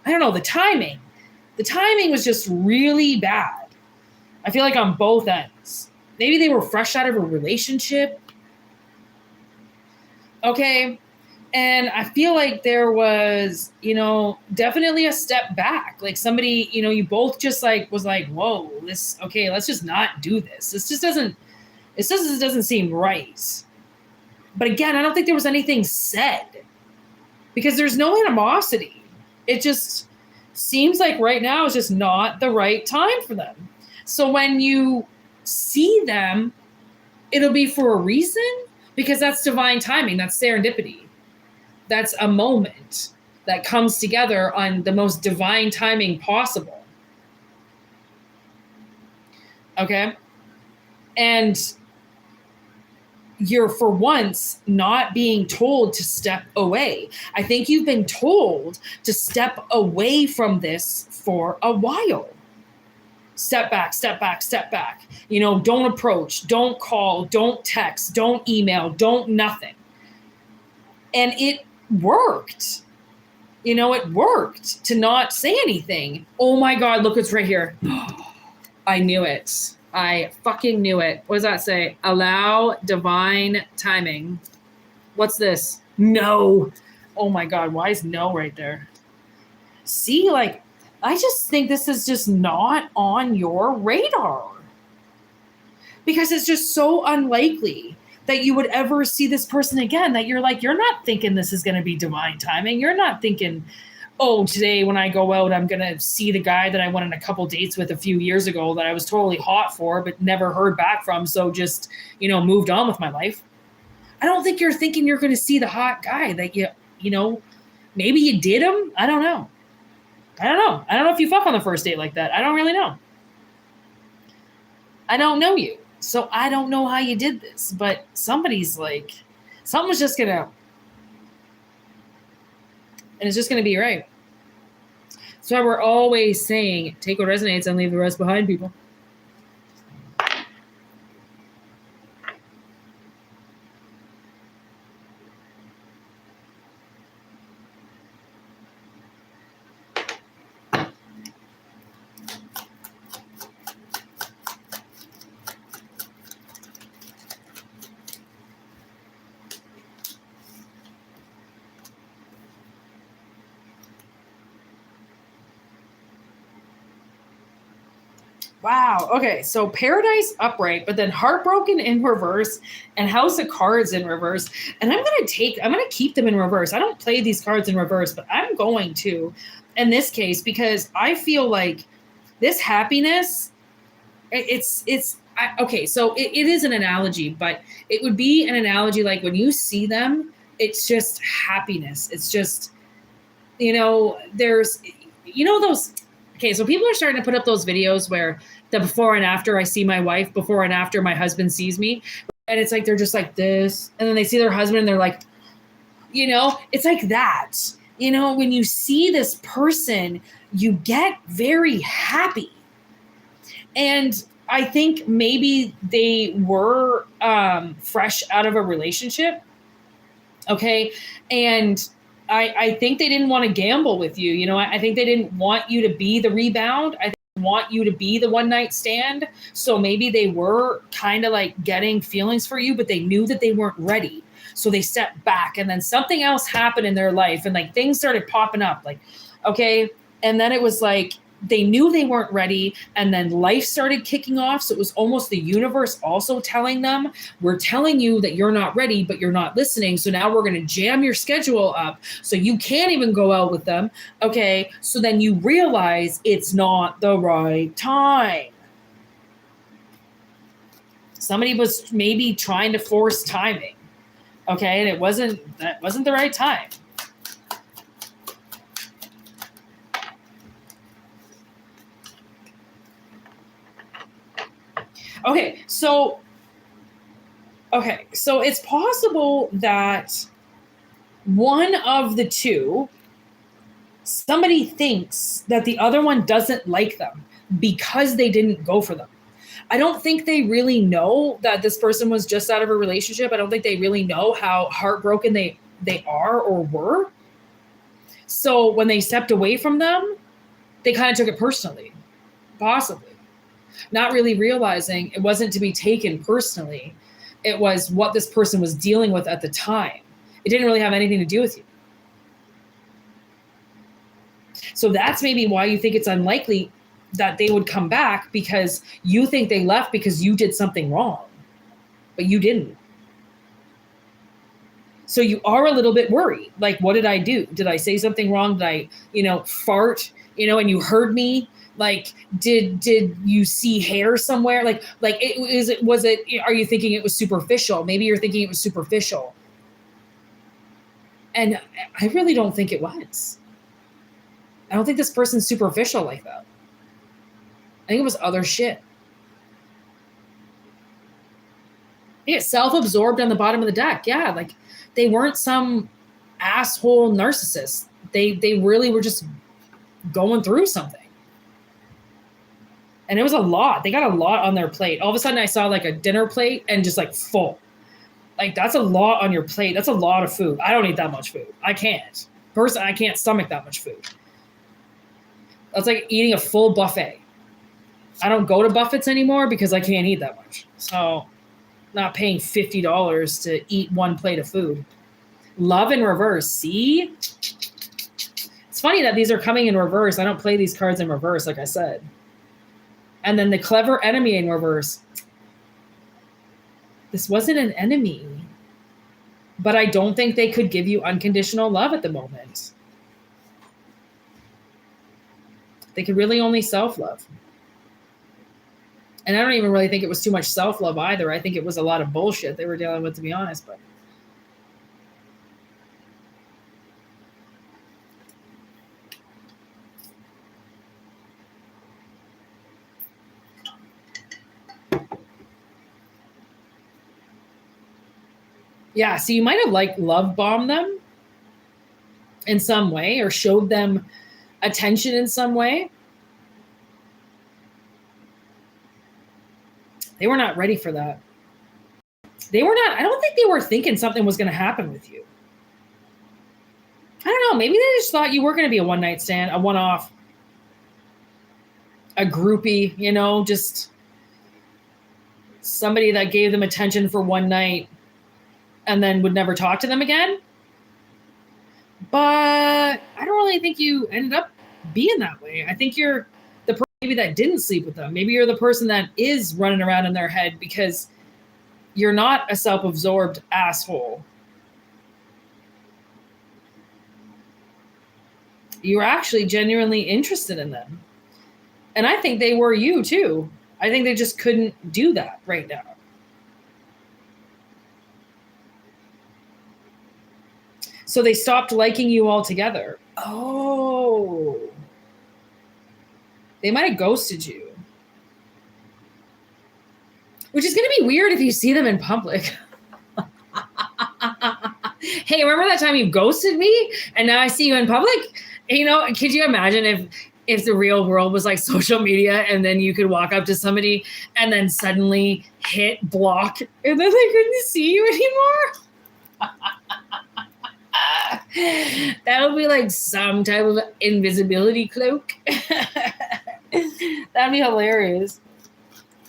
I don't know, the timing. The timing was just really bad. I feel like on both ends. Maybe they were fresh out of a relationship. Okay. And I feel like there was, you know, definitely a step back. Like somebody, you know, you both just like was like, whoa, okay, let's just not do this. This doesn't seem right. But again, I don't think there was anything said because there's no animosity. It just, Seems like right now is just not the right time for them. So when you see them, it'll be for a reason, because that's divine timing. That's serendipity. That's a moment that comes together on the most divine timing possible. Okay? And you're for once not being told to step away. I think you've been told to step away from this for a while. Step back, step back, step back. You know, don't approach, don't call, don't text, don't email, don't nothing. And it worked. You know, it worked to not say anything. Oh my God, look what's right here. I knew it. I fucking knew it. What does that say? Allow divine timing. What's this? No. Oh my God, why is no right there? See, like, I just think this is just not on your radar. Because it's just so unlikely that you would ever see this person again, that you're like, you're not thinking this is going to be divine timing. You're not thinking, oh, today when I go out, I'm going to see the guy that I went on a couple dates with a few years ago that I was totally hot for, but never heard back from. So just, you know, moved on with my life. I don't think you're thinking you're going to see the hot guy that you know, maybe you did him. I don't know. I don't know if you fuck on the first date like that. I don't really know. I don't know you. So I don't know how you did this, but somebody's like, something's just going to, and it's just going to be right. That's why we're always saying, take what resonates and leave the rest behind, people. Wow. Okay. So Paradise upright, but then Heartbroken in reverse and House of Cards in reverse. And I'm going to keep them in reverse. I don't play these cards in reverse, but I'm going to in this case, because I feel like this happiness, okay. So it is an analogy, but it would be an analogy like when you see them, it's just happiness. It's just, you know, there's, you know, those, okay, so people are starting to put up those videos where the before and after I see my wife, before and after my husband sees me. And it's like, they're just like this. And then they see their husband and they're like, you know, it's like that. You know, when you see this person, you get very happy. And I think maybe they were fresh out of a relationship. Okay. And I think they didn't want to gamble with you. You know, I think they didn't want you to be the rebound. I think they want you to be the one night stand. So maybe they were kind of like getting feelings for you, but they knew that they weren't ready. So they stepped back, and then something else happened in their life, and like things started popping up, like, okay. And then it was like, they knew they weren't ready, and then life started kicking off. So it was almost the universe also telling them, we're telling you that you're not ready, but you're not listening. So now we're going to jam your schedule up so you can't even go out with them. Okay. So then you realize it's not the right time. Somebody was maybe trying to force timing. Okay. And that wasn't the right time. Okay, so it's possible that one of the two, somebody thinks that the other one doesn't like them because they didn't go for them. I don't think they really know that this person was just out of a relationship. I don't think they really know how heartbroken they are or were. So when they stepped away from them, they kind of took it personally, possibly. Not really realizing it wasn't to be taken personally. It was what this person was dealing with at the time. It didn't really have anything to do with you. So that's maybe why you think it's unlikely that they would come back, because you think they left because you did something wrong, but you didn't. So you are a little bit worried. Like, what did I do? Did I say something wrong? Did I, fart you know, and you heard me. Like, did you see hair somewhere? Like, was it, are you thinking it was superficial? Maybe you're thinking it was superficial. And I really don't think it was. I don't think this person's superficial like that. I think it was other shit. Yeah, self-absorbed on the bottom of the deck. Yeah, like they weren't some asshole narcissist. They really were just going through something. And it was a lot. They got a lot on their plate. All of a sudden I saw like a dinner plate and just like full. Like that's a lot on your plate. That's a lot of food. I don't eat that much food. I can't. Personally, I can't stomach that much food. That's like eating a full buffet. I don't go to buffets anymore because I can't eat that much. So not paying $50 to eat one plate of food. Love in reverse. See? It's funny that these are coming in reverse. I don't play these cards in reverse, like I said. And then the clever enemy in reverse. This wasn't an enemy. But I don't think they could give you unconditional love at the moment. They could really only self-love. And I don't even really think it was too much self-love either. I think it was a lot of bullshit they were dealing with, to be honest. But yeah, so you might have like love bombed them in some way or showed them attention in some way. They were not ready for that. They were not, I don't think they were thinking something was going to happen with you. I don't know. Maybe they just thought you were going to be a one-night stand, a one-off, a groupie, you know, just somebody that gave them attention for one night and then would never talk to them again. But I don't really think you ended up being that way. I think you're the person maybe that didn't sleep with them. Maybe you're the person that is running around in their head because you're not a self-absorbed asshole. You were actually genuinely interested in them. And I think they were you too. I think they just couldn't do that right now. So they stopped liking you altogether. Oh. They might have ghosted you. Which is going to be weird if you see them in public. Hey, remember that time you ghosted me and now I see you in public? You know, could you imagine if the real world was like social media and then you could walk up to somebody and then suddenly hit block and then they couldn't see you anymore? That would be like some type of invisibility cloak. That'd be hilarious.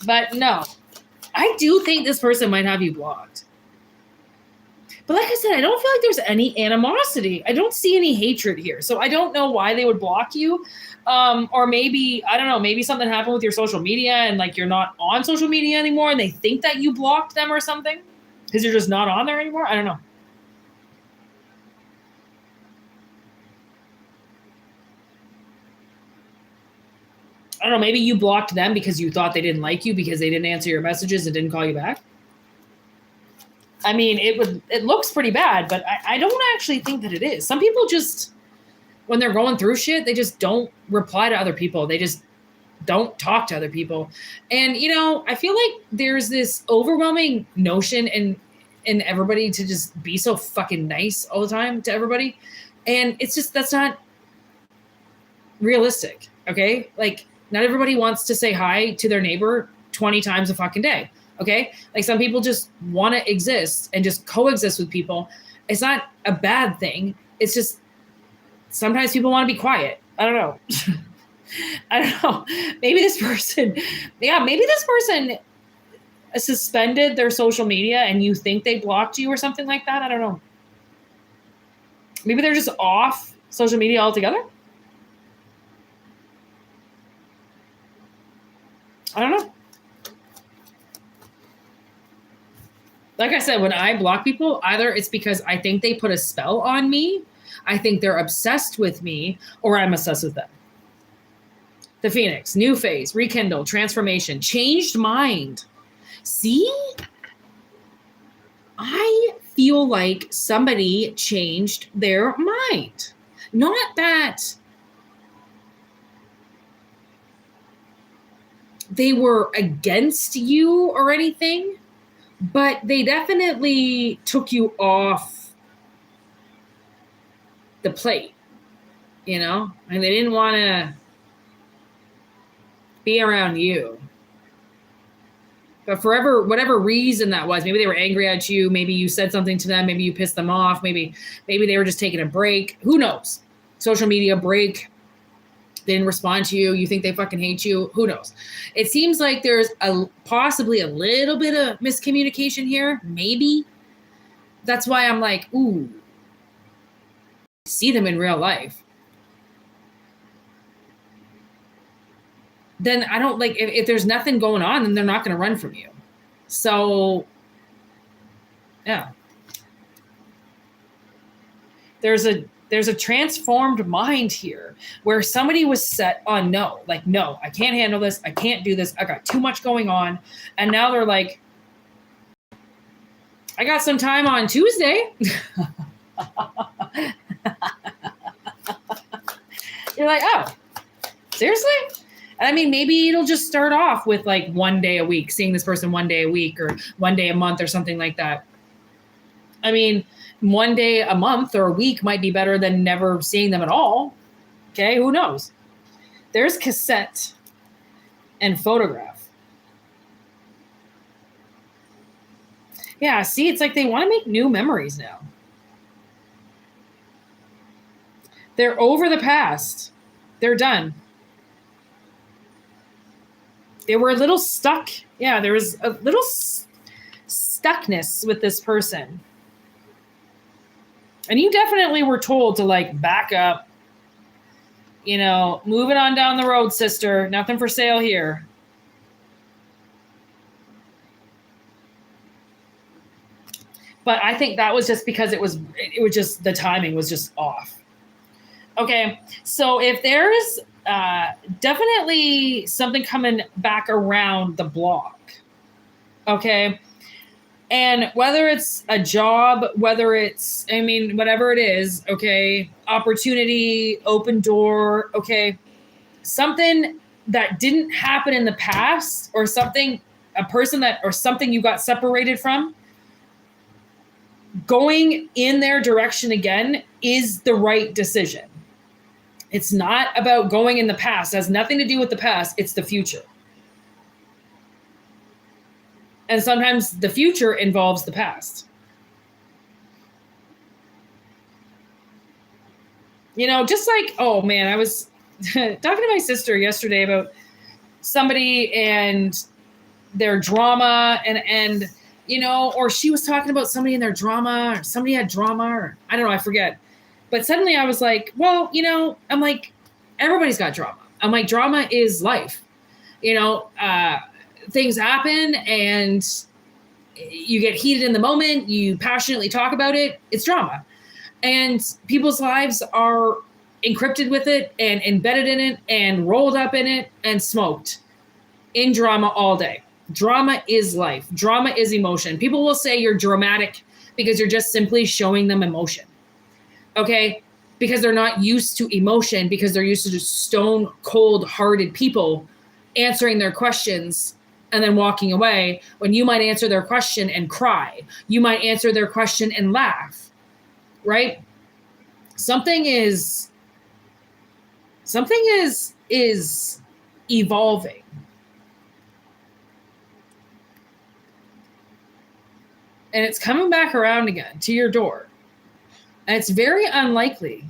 But no, I do think this person might have you blocked. But like I said, I don't feel like there's any animosity. I don't see any hatred here. So I don't know why they would block you. Or maybe, I don't know, maybe something happened with your social media and like you're not on social media anymore and they think that you blocked them or something because you're just not on there anymore. I don't know. I don't know, maybe you blocked them because you thought they didn't like you because they didn't answer your messages and didn't call you back. I mean, it looks pretty bad, but I don't actually think that it is. Some people just, when they're going through shit, they just don't reply to other people. They just don't talk to other people. And, you know, I feel like there's this overwhelming notion in everybody to just be so fucking nice all the time to everybody. And it's just, that's not realistic, okay? Like, not everybody wants to say hi to their neighbor 20 times a fucking day. Okay. Like some people just want to exist and just coexist with people. It's not a bad thing. It's just sometimes people want to be quiet. I don't know. I don't know. Maybe this person suspended their social media and you think they blocked you or something like that. I don't know. Maybe they're just off social media altogether. I don't know. Like I said, when I block people, either it's because I think they put a spell on me, I think they're obsessed with me, or I'm obsessed with them. The Phoenix, new phase, rekindle, transformation, changed mind. See? I feel like somebody changed their mind. Not that they were against you or anything, but they definitely took you off the plate, you know? And they didn't want to be around you. But for whatever reason that was, maybe they were angry at you, maybe you said something to them, maybe you pissed them off, maybe they were just taking a break. Who knows? Social media break. They didn't respond to you. You think they fucking hate you. Who knows? It seems like there's possibly a little bit of miscommunication here. Maybe. That's why I'm like, ooh, see them in real life. Then I don't like, if there's nothing going on, then they're not going to run from you. So, yeah. There's a transformed mind here where somebody was set on no, like, no, I can't handle this. I can't do this. I got too much going on. And now they're like, I got some time on Tuesday. You're like, oh, seriously? And I mean, maybe it'll just start off with like one day a week, seeing this person one day a week or one day a month or something like that. I mean, one day a month or a week might be better than never seeing them at all. Okay, who knows? There's cassette and photograph. Yeah, see, it's like they want to make new memories now. They're over the past. They're done. They were a little stuck. Yeah, there was a little stuckness with this person. And you definitely were told to like back up, you know, move it on down the road, sister. Nothing for sale here. But I think that was just because it was just, the timing was just off. Okay, so if there's definitely something coming back around the block, okay? And whether it's a job, whether it's, I mean, whatever it is, okay, opportunity, open door, okay, something that didn't happen in the past or something, a person that, or something you got separated from, going in their direction again is the right decision. It's not about going in the past. It has nothing to do with the past. It's the future. And sometimes the future involves the past. You know, just like, oh man, I was talking to my sister yesterday about somebody and their drama and you know, or she was talking about somebody in their drama, or somebody had drama, or I don't know, I forget. But suddenly I was like, well, you know, I'm like, everybody's got drama. I'm like, drama is life. You know, things happen and you get heated in the moment. You passionately talk about it. It's drama. And people's lives are encrypted with it and embedded in it and rolled up in it and smoked in drama all day. Drama is life. Drama is emotion. People will say you're dramatic because you're just simply showing them emotion. Okay, because they're not used to emotion, because they're used to just stone cold hearted people answering their questions and then walking away, when you might answer their question and cry. You might answer their question and laugh, right? Something is evolving. And it's coming back around again to your door. And it's very unlikely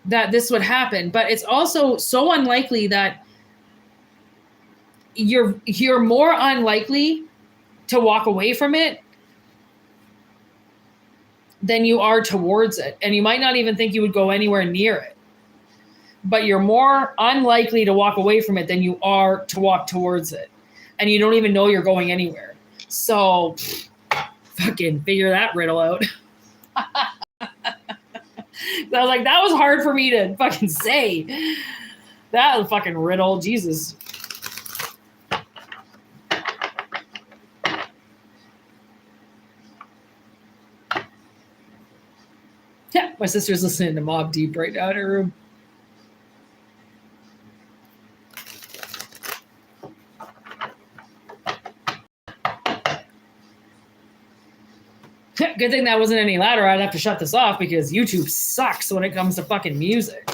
that this would happen, but it's also so unlikely that you're more unlikely to walk away from it than you are towards it. And you might not even think you would go anywhere near it, but you're more unlikely to walk away from it than you are to walk towards it. And you don't even know you're going anywhere. So fucking figure that riddle out. I was like, that was hard for me to fucking say. That was a fucking riddle. Jesus. Yeah, my sister's listening to Mobb Deep right now in her room. Good thing that wasn't any louder. I'd have to shut this off because YouTube sucks when it comes to fucking music.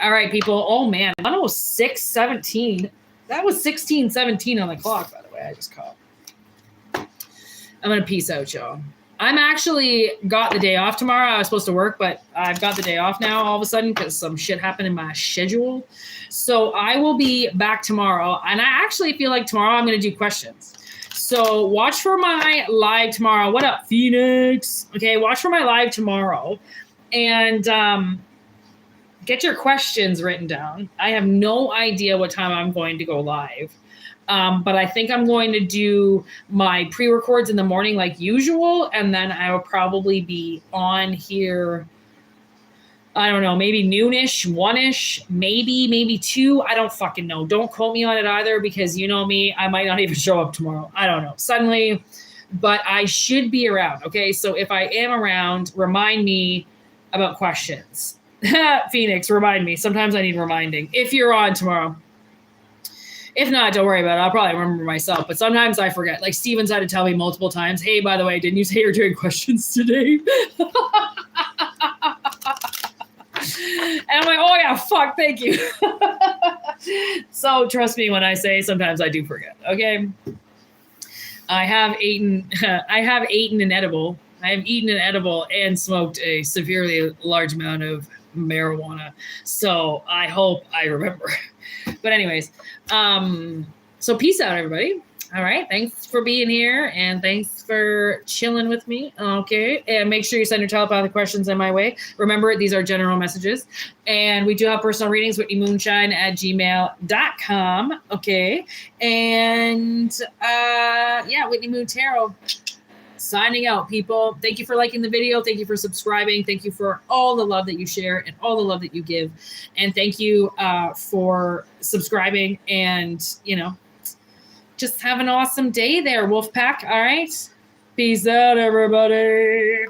All right, people. Oh, man. 106:17. That was 16:17 on the clock, by the way. I just caught. I'm going to peace out, y'all. I'm actually got the day off tomorrow. I was supposed to work, but I've got the day off now all of a sudden because some shit happened in my schedule. So I will be back tomorrow. And I actually feel like tomorrow I'm going to do questions. So watch for my live tomorrow. What up, Phoenix? Okay, watch for my live tomorrow. And get your questions written down. I have no idea what time I'm going to go live. But I think I'm going to do my pre-records in the morning like usual. And then I will probably be on here, I don't know, maybe noonish, 1-ish, maybe 2. I don't fucking know. Don't quote me on it either because you know me, I might not even show up tomorrow. I don't know. Suddenly, but I should be around. Okay. So if I am around, remind me about questions. Phoenix, remind me. Sometimes I need reminding. If you're on tomorrow. If not, don't worry about it. I'll probably remember myself. But sometimes I forget. Like Steven's had to tell me multiple times, hey, by the way, didn't you say you're doing questions today? And I'm like, oh yeah, fuck, thank you. So trust me when I say sometimes I do forget. Okay. I have eaten an edible. I have eaten an edible and smoked a severely large amount of marijuana. So I hope I remember. But anyways, so peace out, everybody. All right. Thanks for being here and thanks for chilling with me. Okay. And make sure you send your telepathic questions in my way. Remember, these are general messages. And we do have personal readings, whitneymoonshine@gmail.com. Okay. And yeah, Whitney Moon Tarot. Signing out, people. Thank you for liking the video. Thank you for subscribing. Thank you for all the love that you share and all the love that you give. And thank you for subscribing and, you know, just have an awesome day there, Wolfpack. All right. Peace out, everybody.